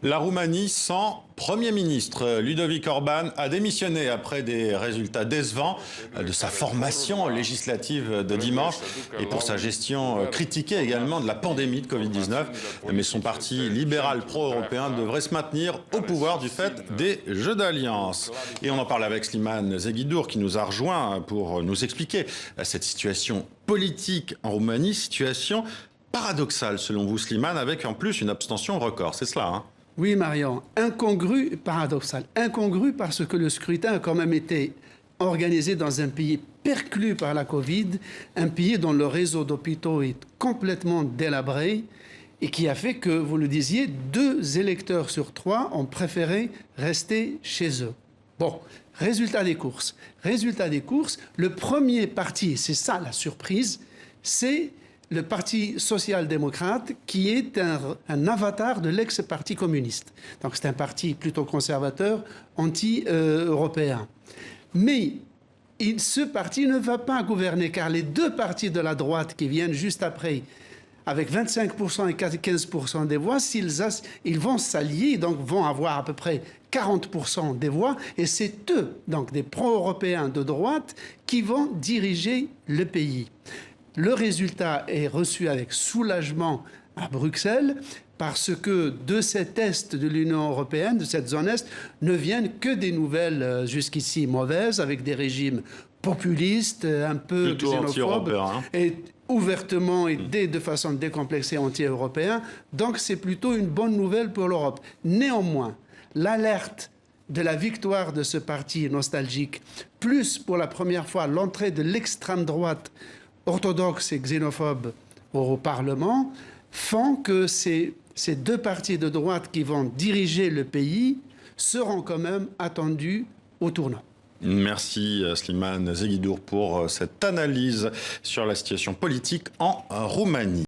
La Roumanie sans Premier ministre. Ludovic Orban a démissionné après des résultats décevants de sa formation législative de dimanche et pour sa gestion critiquée également de la pandémie de Covid-19. Mais son parti libéral pro-européen devrait se maintenir au pouvoir du fait des jeux d'alliance. Et on en parle avec Slimane Zeguidour qui nous a rejoint pour nous expliquer cette situation politique en Roumanie, situation paradoxale selon vous Slimane, avec en plus une abstention record, c'est cela hein? Oui, Marion, incongru et paradoxal. Incongru parce que le scrutin a quand même été organisé dans un pays perclus par la Covid, un pays dont le réseau d'hôpitaux est complètement délabré et qui a fait que, vous le disiez, 2 électeurs sur 3 ont préféré rester chez eux. Bon, résultat des courses. Résultat des courses, le premier parti, c'est ça la surprise, c'est le Parti social-démocrate, qui est un avatar de l'ex-parti communiste. Donc c'est un parti plutôt conservateur, anti-européen. Mais ce parti ne va pas gouverner, car les 2 partis de la droite qui viennent juste après, avec 25% et 15% des voix, ils vont s'allier, donc vont avoir à peu près 40% des voix, et c'est eux, donc des pro-européens de droite, qui vont diriger le pays. Le résultat est reçu avec soulagement à Bruxelles parce que de cet est de l'Union européenne, de cette zone est, ne viennent que des nouvelles jusqu'ici mauvaises, avec des régimes populistes, un peu xénophobes, et ouvertement et de façon décomplexée anti-européen. Donc c'est plutôt une bonne nouvelle pour l'Europe. Néanmoins, l'alerte de la victoire de ce parti nostalgique, plus pour la première fois l'entrée de l'extrême droite orthodoxes et xénophobes au Parlement, font que ces 2 partis de droite qui vont diriger le pays seront quand même attendus au tournant. Merci Slimane Zeguidour pour cette analyse sur la situation politique en Roumanie.